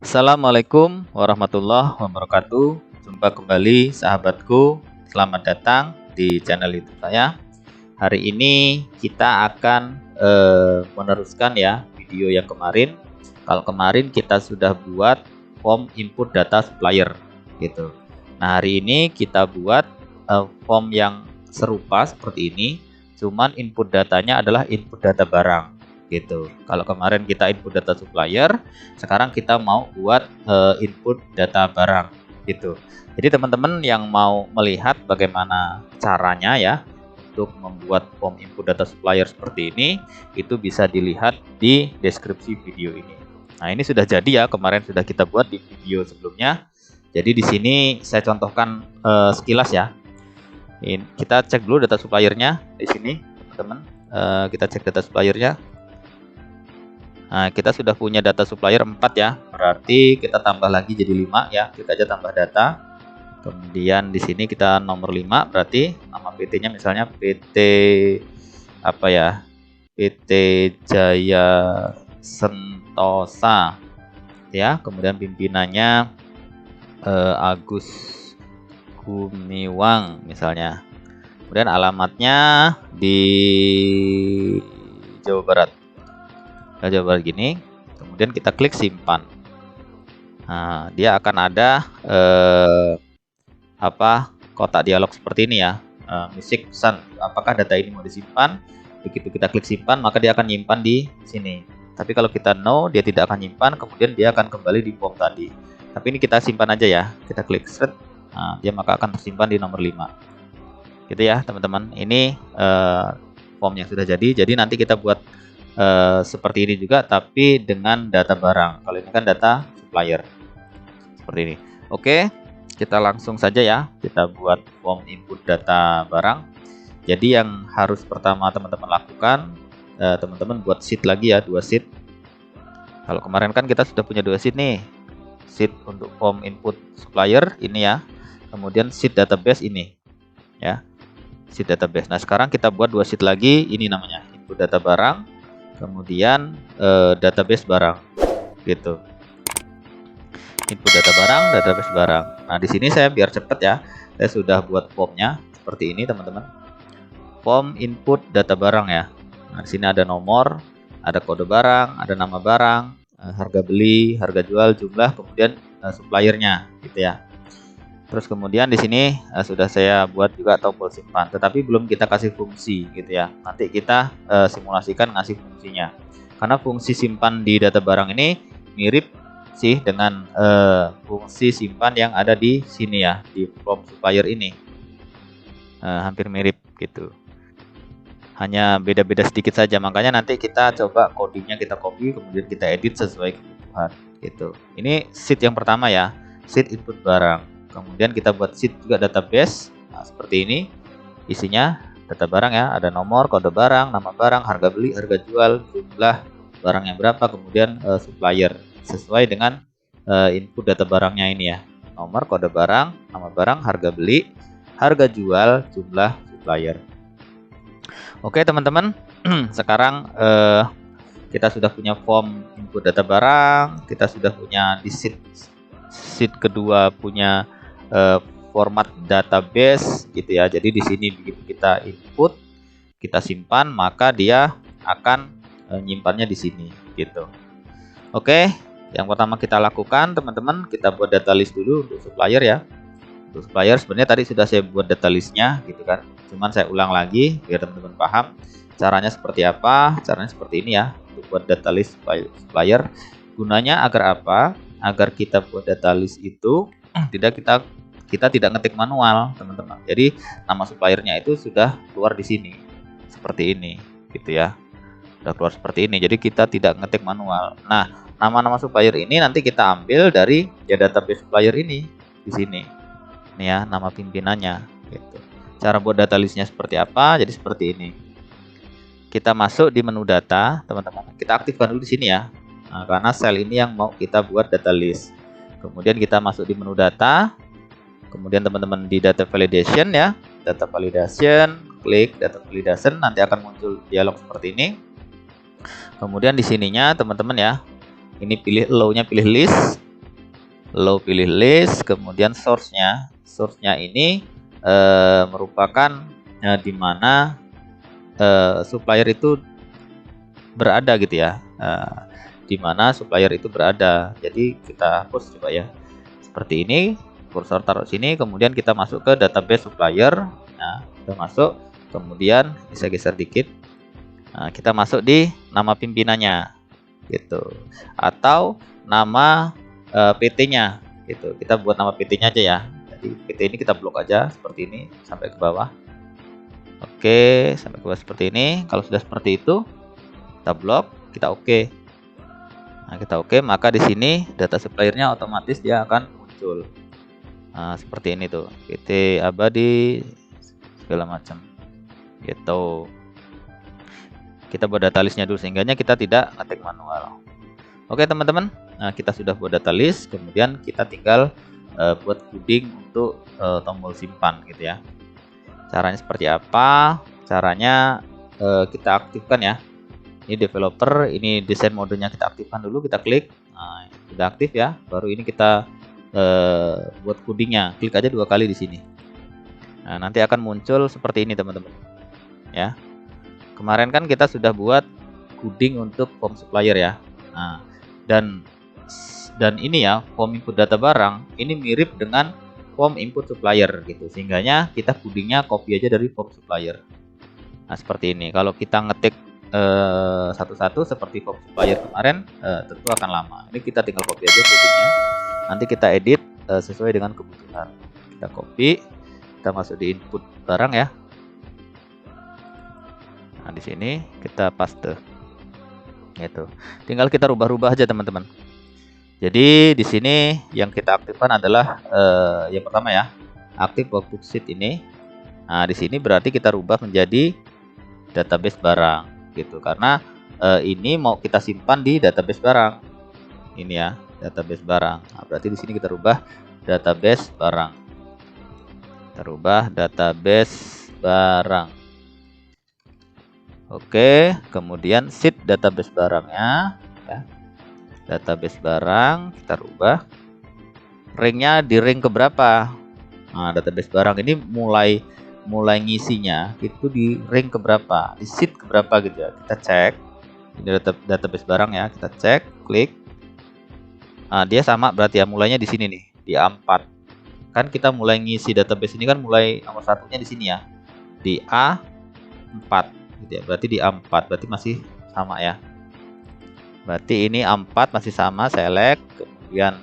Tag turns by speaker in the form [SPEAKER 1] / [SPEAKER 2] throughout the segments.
[SPEAKER 1] Assalamualaikum warahmatullahi wabarakatuh. Jumpa kembali sahabatku. Selamat datang di channel YouTube saya. Hari ini kita akan meneruskan ya video yang kemarin. Kalau kemarin kita sudah buat form input data supplier gitu. Nah, hari ini kita buat form yang serupa seperti ini, cuman input datanya adalah input data barang gitu. Kalau kemarin kita input data supplier, sekarang kita mau buat input data barang gitu. Jadi teman-teman yang mau melihat bagaimana caranya ya untuk membuat form input data supplier seperti ini, itu bisa dilihat di deskripsi video ini. Nah, ini sudah jadi ya, kemarin sudah kita buat di video sebelumnya. Jadi di sini saya contohkan sekilas ya. Ini kita cek dulu data suppliernya di sini, teman-teman. Kita cek data suppliernya. Nah, kita sudah punya data supplier 4 ya. Berarti kita tambah lagi jadi 5 ya. Kita aja tambah data. Kemudian di sini kita nomor 5, berarti nama PT-nya misalnya PT apa ya? PT Jaya Sentosa ya. Kemudian pimpinannya Agus Gumiwang misalnya. Kemudian alamatnya di Jawa Barat. Jawa Barat gini, kemudian kita klik simpan. Nah, dia akan ada kotak dialog seperti ini ya, musik pesan apakah data ini mau disimpan. Begitu kita klik simpan, maka dia akan nyimpan di sini. Tapi kalau kita no, dia tidak akan nyimpan, kemudian dia akan kembali di form tadi. Tapi ini kita simpan aja ya, kita klik set. Nah, dia maka akan tersimpan di nomor 5 gitu ya teman-teman. Ini form yang sudah jadi nanti kita buat seperti ini juga, tapi dengan data barang. Kalau ini kan data supplier seperti ini. Oke, kita langsung saja ya, kita buat form input data barang. Jadi yang harus pertama teman-teman lakukan, teman-teman buat sheet lagi ya, 2 sheet. Kalau kemarin kan kita sudah punya 2 sheet nih, sheet untuk form input supplier ini ya, kemudian sheet database ini ya, sheet database. Nah, sekarang kita buat 2 sheet lagi, ini namanya input data barang, kemudian database barang gitu. Input data barang, database barang. Nah, di sini saya biar cepet ya, saya sudah buat formnya seperti ini teman-teman. Form input data barang ya. Nah, di sini ada nomor, ada kode barang, ada nama barang, harga beli, harga jual, jumlah, kemudian suppliernya gitu ya. Terus kemudian di sini sudah saya buat juga tombol simpan, tetapi belum kita kasih fungsi gitu ya. Nanti kita simulasikan ngasih fungsinya. Karena fungsi simpan di data barang ini mirip sih dengan fungsi simpan yang ada di sini ya, di form supplier ini. Hampir mirip gitu. Hanya beda-beda sedikit saja. Makanya nanti kita coba codingnya kita copy, kemudian kita edit sesuai kebutuhan gitu. Ini sheet yang pertama ya, sheet input barang. Kemudian kita buat sheet juga database. Nah, seperti ini isinya data barang ya, ada nomor, kode barang, nama barang, harga beli, harga jual, jumlah barangnya berapa, kemudian supplier sesuai dengan input data barangnya ini ya, nomor, kode barang, nama barang, harga beli, harga jual, jumlah, supplier. Oke teman-teman, sekarang kita sudah punya form input data barang, kita sudah punya di sheet kedua punya format database gitu ya. Jadi di sini begitu kita input, kita simpan, maka dia akan nyimpannya di sini gitu. Oke, yang pertama kita lakukan teman-teman, kita buat data list dulu untuk supplier ya. Untuk supplier sebenarnya tadi sudah saya buat data listnya gitu kan. Cuman saya ulang lagi biar teman-teman paham caranya seperti apa. Caranya seperti ini ya, untuk buat data list supplier. Gunanya agar apa? Agar kita buat data list itu kita tidak ngetik manual teman-teman. Jadi nama suppliernya itu sudah keluar di sini seperti ini gitu ya, sudah keluar seperti ini. Jadi kita tidak ngetik manual. Nah, nama-nama supplier ini nanti kita ambil dari ya database supplier ini di sini. Ini ya nama pimpinannya gitu. Cara buat data listnya seperti apa? Jadi seperti ini. Kita masuk di menu data teman-teman. Kita aktifkan dulu di sini ya. Nah, karena sel ini yang mau kita buat data list. Kemudian kita masuk di menu data. Kemudian teman-teman di data validation ya, data validation, klik data validation, nanti akan muncul dialog seperti ini. Kemudian di sininya teman-teman ya, ini pilih allow-nya pilih list. Lalu pilih list, kemudian source-nya. Source-nya ini merupakan di mana supplier itu berada gitu ya. Di mana supplier itu berada. Jadi kita hapus coba ya. Seperti ini, kursor taruh sini, kemudian kita masuk ke database supplier. Nah, kita masuk, kemudian bisa geser dikit. Nah, kita masuk di nama pimpinannya gitu. Atau nama PT-nya gitu. Kita buat nama PT-nya aja ya. Jadi PT ini kita blok aja seperti ini sampai ke bawah. Oke, sampai ke bawah seperti ini. Kalau sudah seperti itu, kita blok, kita oke. Nah, kita oke, maka di sini data suppliernya otomatis dia akan muncul. Nah, seperti ini tuh. PT abadi segala macam. Gitu. Kita buat data listnya dulu sehingga kita tidak ngetik manual. Oke teman-teman, nah kita sudah buat data list, kemudian kita tinggal buat coding untuk tombol simpan gitu ya. Caranya seperti apa? Caranya kita aktifkan ya. Ini developer, ini desain modenya kita aktifkan dulu, kita klik. Nah, sudah aktif ya. Baru ini kita buat codingnya. Klik aja 2 kali di sini. Nah, nanti akan muncul seperti ini teman-teman. Ya. Kemarin kan kita sudah buat coding untuk form supplier ya. Nah, dan ini ya, form input data barang ini mirip dengan form input supplier gitu. Sehingganya kita codingnya copy aja dari form supplier. Nah, seperti ini. Kalau kita ngetik satu-satu seperti form supplier kemarin, tentu akan lama. Ini kita tinggal copy aja codingnya. Nanti kita edit sesuai dengan kebutuhan. Kita copy, kita masuk di input barang ya. Nah, di sini kita paste. Gitu. Tinggal kita rubah-rubah aja teman-teman. Jadi di sini yang kita aktifkan adalah yang pertama ya, aktif workbook sheet ini. Nah, di sini berarti kita rubah menjadi database barang gitu, karena ini mau kita simpan di database barang. Ini ya, database barang. Nah, berarti di sini kita rubah database barang. Kita rubah database barang. Oke, kemudian sheet database barangnya ya. Database barang kita rubah. Ringnya di ring keberapa? Nah, database barang ini mulai ngisinya itu di ring keberapa? Di sheet keberapa gitu ya. Kita cek. Ini database barang ya, kita cek, klik. Nah, dia sama berarti ya, mulainya di sini nih, di A4. Kan kita mulai ngisi database ini kan mulai nomor satunya di sini ya. Di A4. Gitu ya. Berarti di A4 berarti masih sama ya. Berarti ini A4 masih sama, select, kemudian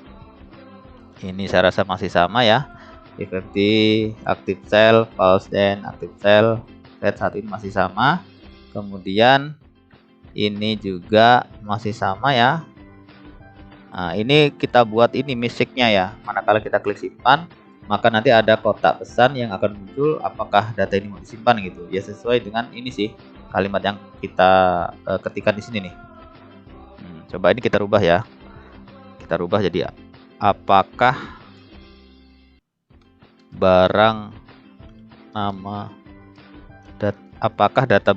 [SPEAKER 1] ini saya rasa masih sama ya. If empty, active cell, false then active cell, red saat ini masih sama. Kemudian ini juga masih sama ya. Nah, ini kita buat ini misiknya ya. Manakala kita klik simpan, maka nanti ada kotak pesan yang akan muncul apakah data ini mau disimpan gitu. Ya sesuai dengan ini sih kalimat yang kita ketikkan di sini nih. Coba ini kita rubah ya. Kita rubah jadi apakah barang nama apakah data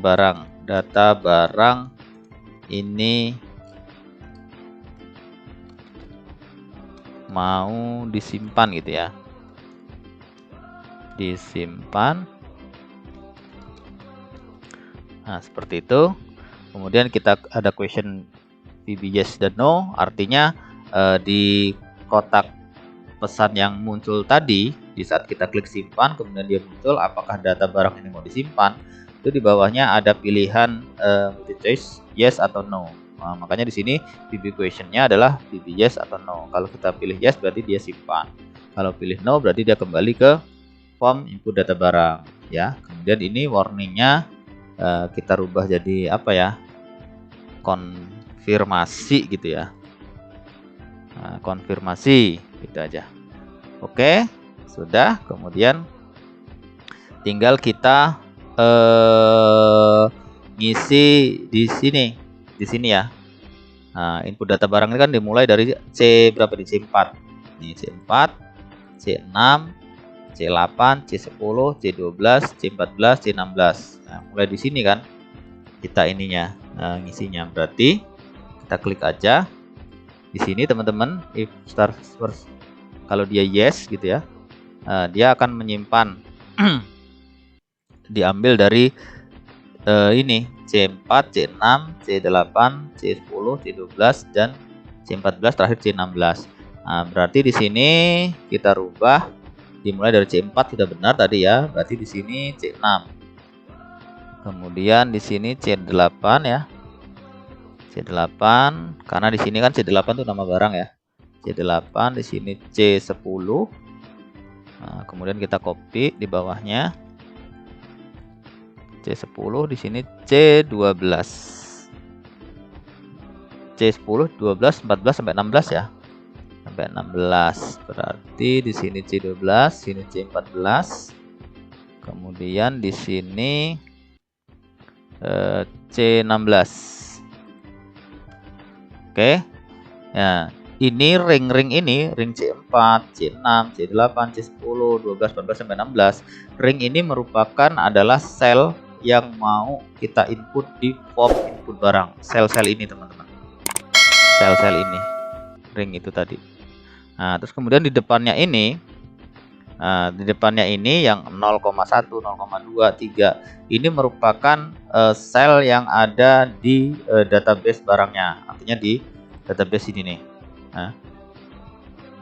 [SPEAKER 1] barang ini mau disimpan gitu ya. Disimpan. Nah, seperti itu. Kemudian kita ada question VB yes dan no, artinya di kotak pesan yang muncul tadi di saat kita klik simpan, kemudian dia muncul apakah data barang ini mau disimpan, itu di bawahnya ada pilihan multi choice yes atau no. Nah, makanya di sini VB questionnya adalah VB yes atau no. Kalau kita pilih yes berarti dia simpan, kalau pilih no berarti dia kembali ke form input data barang ya. Kemudian ini warningnya kita rubah jadi apa ya, konfirmasi gitu ya. Nah, konfirmasi gitu aja. Oke, sudah. Kemudian tinggal kita ngisi di sini ya. Nah, input data barang ini kan dimulai dari C berapa di C4. Ini C4, C6, C8, C10, C12, C14, C16. Nah, mulai di sini kan kita ininya ngisinya. Berarti kita klik aja di sini teman-teman, if start first Kalau dia yes gitu ya, dia akan menyimpan diambil dari ini C4, C6, C8, C10, C12 dan C14, terakhir C16. Nah, berarti di sini kita rubah dimulai dari C4 sudah benar tadi ya. Berarti di sini C6. Kemudian di sini C8 ya. C8 karena di sini kan C8 itu nama barang ya. C8 di sini C10. Nah, kemudian kita copy di bawahnya. C10 di sini C12. C10, 12, 14 sampai 16 ya. Sampai 16. Berarti di sini C12, sini C14. Kemudian di sini C16. Oke. Ya, ini ring-ring ini, ring C4, C6, C8, C10, 12, 14 sampai 16. Ring ini merupakan adalah sel yang mau kita input di form input barang. Sel-sel ini, teman-teman. Sel-sel ini. Ring itu tadi. Nah, terus kemudian di depannya ini yang 0,1, 0,2, 3 ini merupakan sel yang ada di database barangnya. Artinya di database ini nih. Nah,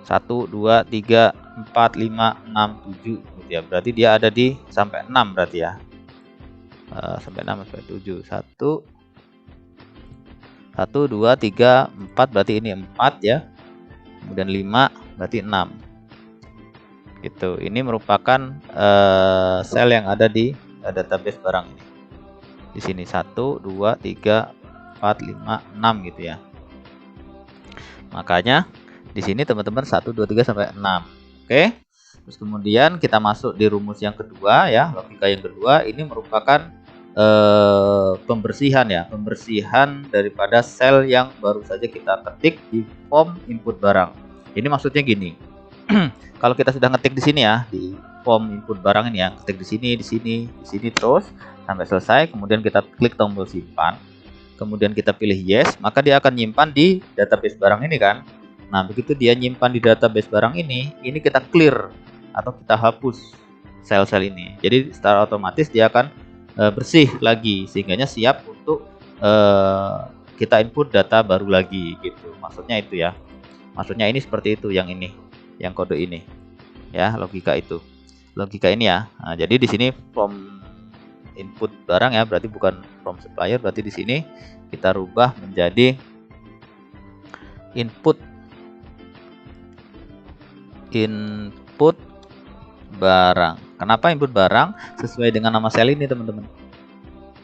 [SPEAKER 1] 1, 2, 3, 4, 5, 6, 7 gitu ya. Berarti dia ada di sampai 6 berarti ya. Sampai 6 sampai 7. 1, 2, 3, 4 berarti ini 4 ya. Kemudian 5 berarti 6. Gitu. Ini merupakan sel yang ada di database barang ini. Di sini 1, 2, 3, 4, 5, 6 gitu ya. Makanya di sini teman-teman 1, 2, 3 sampai 6. Oke. Terus kemudian kita masuk di rumus yang kedua ya, logika yang kedua ini merupakan pembersihan ya, pembersihan daripada sel yang baru saja kita ketik di form input barang. Ini maksudnya gini. Kalau kita sudah ngetik di sini ya, di form input barang ini ya, ketik di sini, di sini, di sini terus sampai selesai, kemudian kita klik tombol simpan. Kemudian kita pilih yes, maka dia akan nyimpan di database barang ini kan. Nah, begitu dia nyimpan di database barang ini kita clear atau kita hapus sel-sel ini. Jadi secara otomatis dia akan bersih lagi, sehingganya siap untuk kita input data baru lagi gitu. Maksudnya itu ya. Maksudnya ini seperti itu, yang ini, yang kode ini. Ya, logika itu. Logika ini ya. Nah, jadi di sini from input barang ya, berarti bukan from supplier, berarti di sini kita rubah menjadi input barang. Kenapa input barang? Sesuai dengan nama sel ini, teman-teman.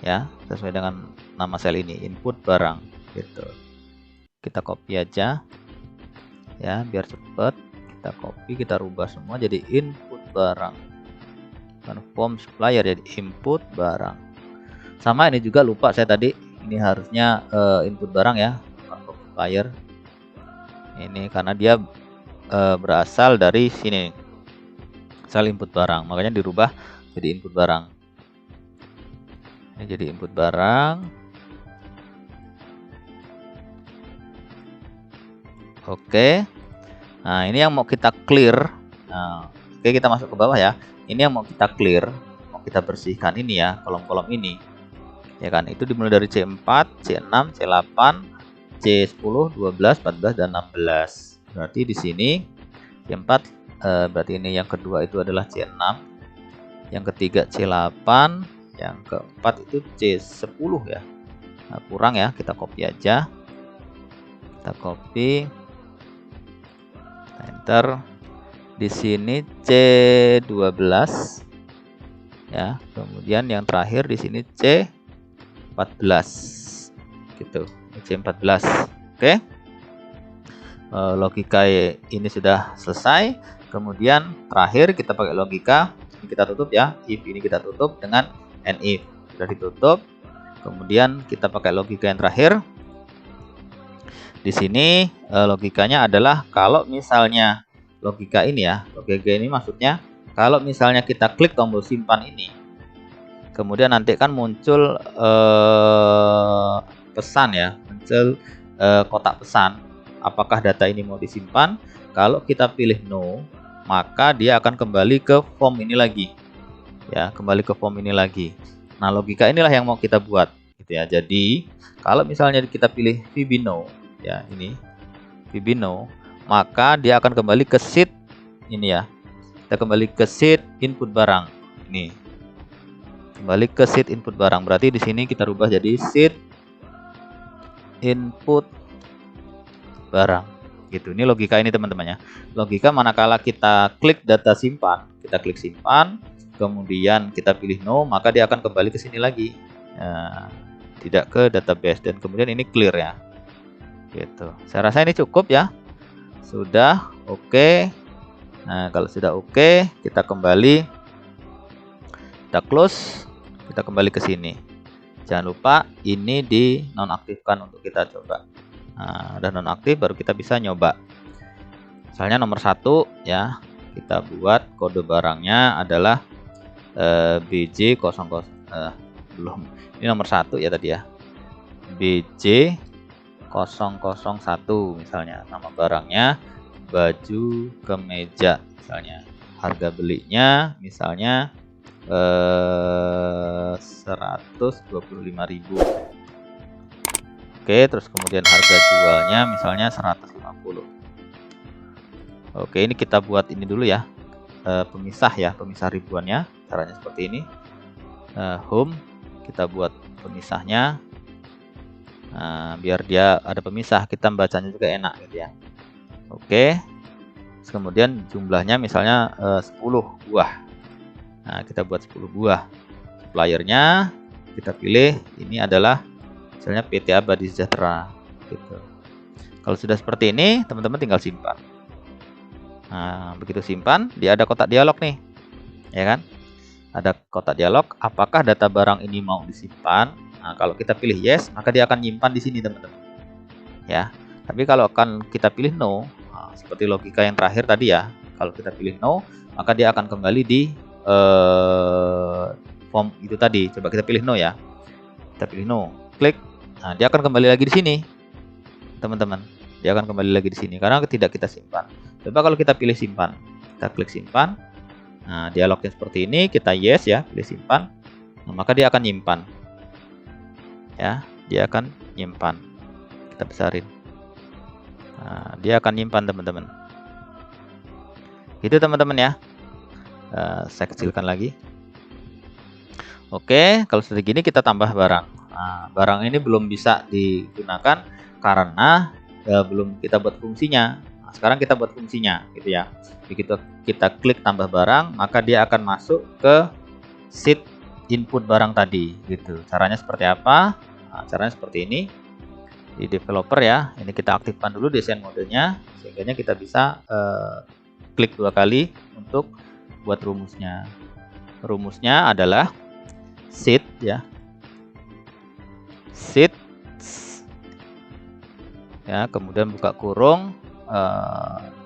[SPEAKER 1] Ya, sesuai dengan nama sel ini, input barang gitu. Kita copy aja. Ya, biar cepet. Kita copy, kita rubah semua jadi input barang. From supplier jadi input barang. Sama ini juga lupa saya tadi, ini harusnya input barang ya, from supplier. Ini karena dia berasal dari sini, sel input barang, makanya dirubah jadi input barang. Ini jadi input barang. Oke. Nah, ini yang mau kita clear. Nah, oke, kita masuk ke bawah ya. Ini yang mau kita clear, mau kita bersihkan ini ya, kolom-kolom ini. Ya kan, itu dimulai dari C4, C6, C8, C10, 12, 14 dan 16. Berarti di sini C4 berarti ini yang kedua itu adalah C6. Yang ketiga C8, yang keempat itu C10 ya. Nah, kurang ya, kita copy aja. Kita copy. Enter. Di sini C12 ya, kemudian yang terakhir di sini C14 gitu, C14. Oke. Logika ini sudah selesai. Kemudian terakhir kita pakai logika, ini kita tutup ya, if ini kita tutup dengan and if. Sudah ditutup. Kemudian kita pakai logika yang terakhir. Di sini logikanya adalah kalau misalnya logika ini ya, logika ini maksudnya kalau misalnya kita klik tombol simpan ini, kemudian nanti kan muncul pesan ya, muncul kotak pesan. apakah data ini mau disimpan. Kalau kita pilih no, maka dia akan kembali ke form ini lagi. Ya, kembali ke form ini lagi. Nah, logika inilah yang mau kita buat gitu ya. Jadi, kalau misalnya kita pilih VB no, ya ini VB no, maka dia akan kembali ke sheet ini ya. Kita kembali ke sheet input barang. Ini. Kembali ke sheet input barang. Berarti di sini kita rubah jadi sheet input barang. Gitu. Ini logika ini teman-teman ya. Logika manakala kita klik data simpan, kita klik simpan, kemudian kita pilih no, maka dia akan kembali ke sini lagi. Nah, tidak ke database, dan kemudian ini clear ya. Gitu. Saya rasa ini cukup ya. Sudah oke. Nah, kalau sudah oke, kita kembali, kita close, kita kembali ke sini. Jangan lupa ini di nonaktifkan untuk kita coba. Nah, udah nonaktif baru kita bisa nyoba. Misalnya nomor 1 ya, kita buat kode barangnya adalah BJ00 belum. Ini nomor 1 ya tadi ya. BJ001 misalnya. Nama barangnya baju kemeja misalnya. Harga belinya misalnya 125.000. Oke, terus kemudian harga jualnya misalnya 150. Oke, ini kita buat ini dulu ya, pemisah ya, pemisah ribuannya. Caranya seperti ini. Home, kita buat pemisahnya. Nah, biar dia ada pemisah, kita bacanya juga enak gitu ya. Oke, terus kemudian jumlahnya misalnya 10 buah. Nah, kita buat 10 buah. Suppliernya kita pilih ini adalah misalnya PT Abadi Sejahtera gitu. Kalau sudah seperti ini, teman-teman tinggal simpan. Nah, begitu simpan, dia ada kotak dialog nih. Ya kan? Ada kotak dialog, apakah data barang ini mau disimpan? Nah, kalau kita pilih yes, maka dia akan nyimpan di sini, teman-teman. Ya. Tapi kalau akan kita pilih no, nah, seperti logika yang terakhir tadi ya. Kalau kita pilih no, maka dia akan kembali di form itu tadi. Coba kita pilih no ya. Kita pilih no, klik. Nah, dia akan kembali lagi di sini, teman-teman. Dia akan kembali lagi di sini karena tidak kita simpan. Coba kalau kita pilih simpan, kita klik simpan. Nah, dialognya seperti ini, kita yes ya, pilih simpan. Nah, maka dia akan nyimpan. Ya, dia akan nyimpan. Kita besarin. Nah, dia akan nyimpan, teman-teman. Itu teman-teman ya. Saya kecilkan lagi. Oke, kalau sudah gini kita tambah barang. Nah, barang ini belum bisa digunakan karena belum kita buat fungsinya. Nah, sekarang kita buat fungsinya gitu ya. Begitu kita klik tambah barang, maka dia akan masuk ke sheet input barang tadi gitu. Caranya seperti apa? Nah, caranya seperti ini. Di developer ya, ini kita aktifkan dulu desain modenya sehingga kita bisa klik 2 kali untuk buat rumusnya. Rumusnya adalah sheet ya. Sheet ya, kemudian buka kurung,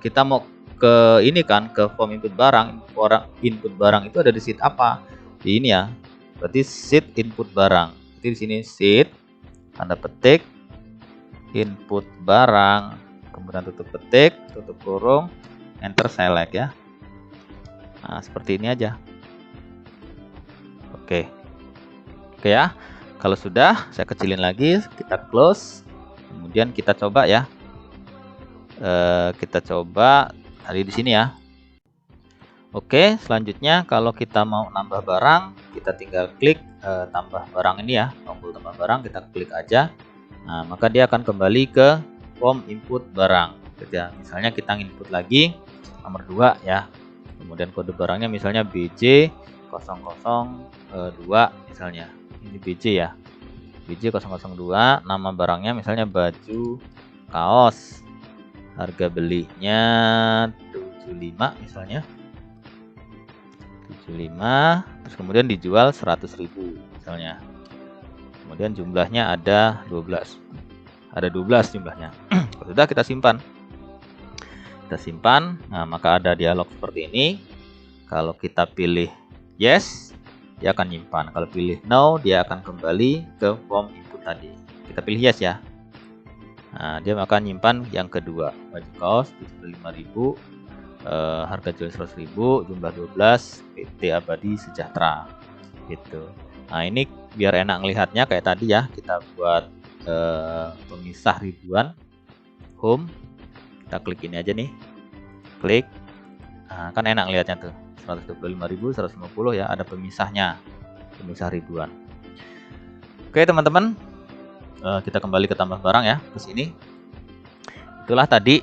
[SPEAKER 1] kita mau ke ini kan, ke form input barang. Input barang itu ada di sheet apa? Di ini ya. Berarti sheet input barang. Jadi di sini sheet tanda petik input barang, kemudian tutup petik, tutup kurung, enter select ya. Nah, seperti ini aja. Oke. Oke ya. Kalau sudah, saya kecilin lagi, kita close. Kemudian kita coba ya. Kita coba tadi di sini ya. Oke, selanjutnya kalau kita mau nambah barang, kita tinggal klik tambah barang ini ya, tombol tambah barang, kita klik aja. Nah, maka dia akan kembali ke form input barang. Gitu ya. Misalnya kita input lagi nomor 2 ya. Kemudian kode barangnya misalnya BJ002 misalnya. Ini BJ ya. BJ002, nama barangnya misalnya baju kaos. Harga belinya 75 misalnya. 75, terus kemudian dijual 100.000 misalnya. Kemudian jumlahnya ada 12. Ada 12 jumlahnya. Sudah kita simpan. Kita simpan. Nah, maka ada dialog seperti ini. Kalau kita pilih yes, dia akan nyimpan. Kalau pilih no, dia akan kembali ke form input tadi. Kita pilih yes ya. Nah, dia akan nyimpan yang kedua, baju kaos 75.000, harga jual 100.000, jumlah 12, PT Abadi Sejahtera gitu. Nah, ini biar enak ngelihatnya kayak tadi ya, kita buat pemisah ribuan, home, kita klik ini aja nih, klik. Nah, kan enak ngelihatnya tuh, 125.000, 150 ya, ada pemisahnya, pemisah ribuan. Oke teman-teman, kita kembali ke tambah barang ya, ke sini. Itulah tadi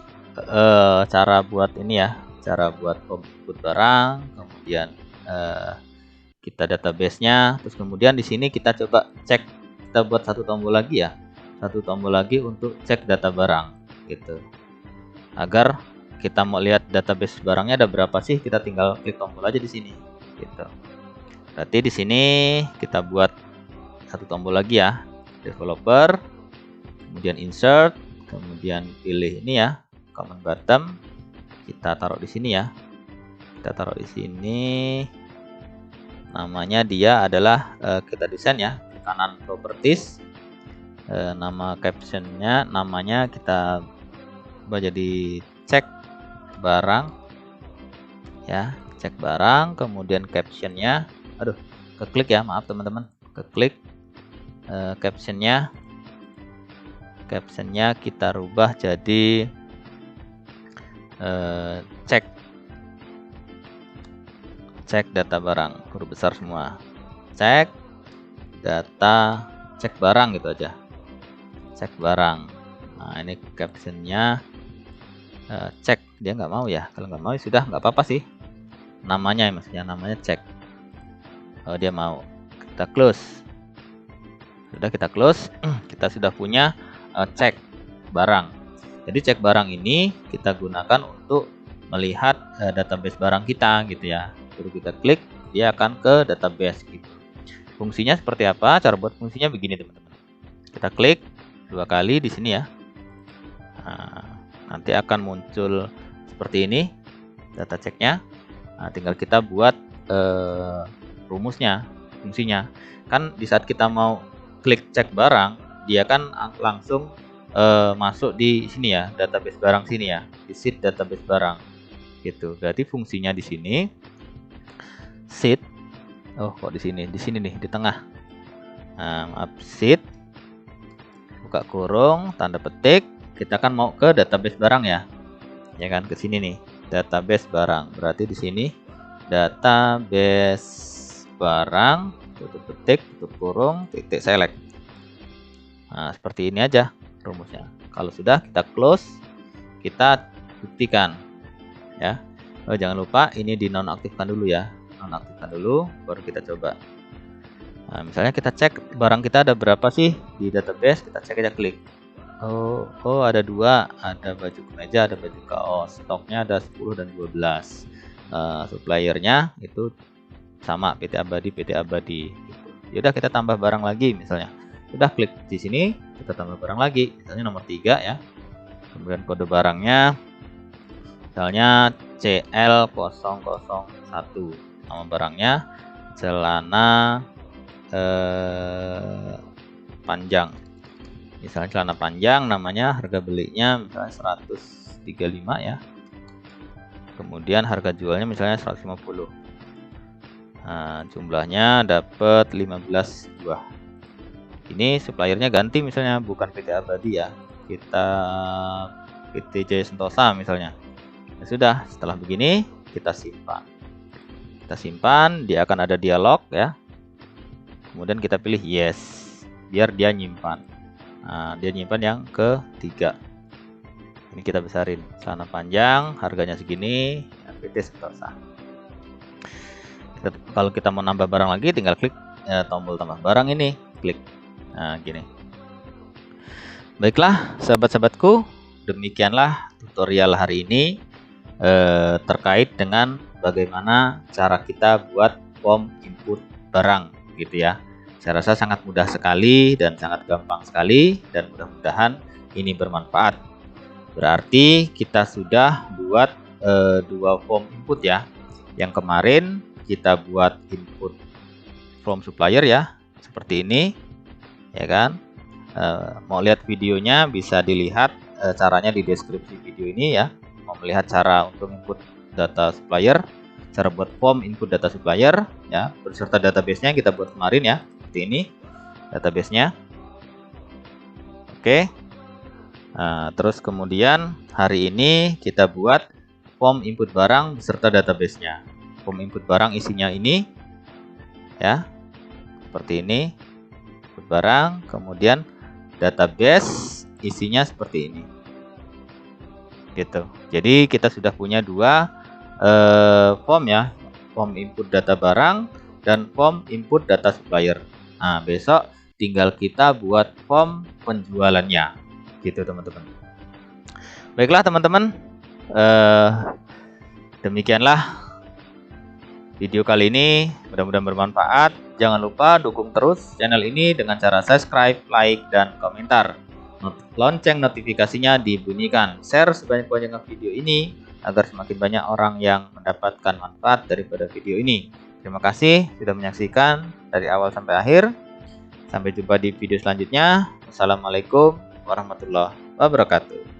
[SPEAKER 1] cara buat ini ya, cara buat input barang, kemudian kita database-nya, terus kemudian di sini kita coba cek, kita buat satu tombol lagi ya, satu tombol lagi untuk cek data barang gitu. Agar kita mau lihat database barangnya ada berapa sih, kita tinggal klik tombol aja di sini gitu. Berarti di sini kita buat satu tombol lagi ya, developer, kemudian insert, kemudian pilih ini ya, command bottom, kita taruh di sini ya, kita taruh di sini. Namanya dia adalah kita desain ya, ke kanan properties, nama captionnya, namanya kita ubah jadi cek barang ya, cek barang, kemudian captionnya, aduh keklik ya, maaf teman-teman, keklik. Captionnya kita rubah jadi cek data barang, huruf besar semua, cek data, cek barang gitu aja, cek barang. Nah ini captionnya cek, dia nggak mau ya, kalau nggak mau ya sudah nggak apa-apa sih, namanya maksudnya namanya cek. Oh dia mau, kita close. Sudah kita close, kita sudah punya cek barang. Jadi cek barang ini kita gunakan untuk melihat database barang kita gitu ya. Baru kita klik, dia akan ke database gitu. Fungsinya seperti apa? Cara buat fungsinya begini teman-teman. Kita klik 2 kali di sini ya. Nah, nanti akan muncul seperti ini data ceknya. Nah, tinggal kita buat rumusnya, fungsinya. Kan di saat kita mau klik cek barang, dia kan langsung masuk di sini ya, database barang sini ya, di sheet database barang gitu. Berarti fungsinya di sini sheet, oh kok di sini nih di tengah. Nah, maaf, sheet, buka kurung, tanda petik, kita kan mau ke database barang ya, ya kan, ke sini nih, database barang. Berarti di sini database barang, tutup petik, tutup kurung, titik select. Nah, seperti ini aja rumusnya. Kalau sudah kita close, kita buktikan ya. Oh, jangan lupa ini dinonaktifkan dulu ya, nonaktifkan dulu, baru kita coba. Nah, misalnya kita cek barang kita ada berapa sih di database, kita cek aja, klik. Oh ada 2, ada baju kemeja, ada baju kaos, stoknya ada 10 dan 12. Suppliernya itu sama, PT Abadi gitu. Yaudah kita tambah barang lagi, misalnya udah klik di sini, kita tambah barang lagi, misalnya nomor 3 ya, kemudian kode barangnya misalnya CL001, nama barangnya celana panjang, misalnya celana panjang, namanya, harga belinya misalnya 135 ya, kemudian harga jualnya misalnya 150. Nah, jumlahnya dapat 15 buah. Ini suppliernya ganti, misalnya bukan PT Abadi ya, kita PT Jaya Sentosa misalnya. Ya sudah, setelah begini kita simpan. Kita simpan, dia akan ada dialog ya. Kemudian kita pilih yes, biar dia nyimpan. Nah, dia nyimpan yang ketiga. Ini kita besarin, celana panjang, harganya segini, ya, PT Sentosa. Kalau kita mau nambah barang lagi, tinggal klik tombol tambah barang ini, klik. Nah, gini. Baiklah, sahabat-sahabatku, demikianlah tutorial hari ini terkait dengan bagaimana cara kita buat form input barang, gitu ya. Saya rasa sangat mudah sekali dan sangat gampang sekali, dan mudah-mudahan ini bermanfaat. Berarti kita sudah buat 2 form input ya. Yang kemarin kita buat input from supplier ya, seperti ini ya kan. Mau lihat videonya bisa dilihat caranya di deskripsi video ini ya. Mau melihat cara untuk input data supplier, cara buat form input data supplier ya, beserta database-nya kita buat kemarin ya, seperti ini database-nya. Oke. Nah, terus kemudian hari ini kita buat form input barang beserta database-nya. Form input barang isinya ini ya, seperti ini, input barang, kemudian database isinya seperti ini, gitu. Jadi kita sudah punya dua form ya, form input data barang dan form input data supplier. Nah, besok tinggal kita buat form penjualannya, gitu teman-teman. Baiklah teman-teman, demikianlah video kali ini, mudah-mudahan bermanfaat. Jangan lupa dukung terus channel ini dengan cara subscribe, like, dan komentar. Lonceng notifikasinya dibunyikan. Share sebanyak-banyaknya video ini agar semakin banyak orang yang mendapatkan manfaat daripada video ini. Terima kasih sudah menyaksikan dari awal sampai akhir. Sampai jumpa di video selanjutnya. Wassalamualaikum warahmatullahi wabarakatuh.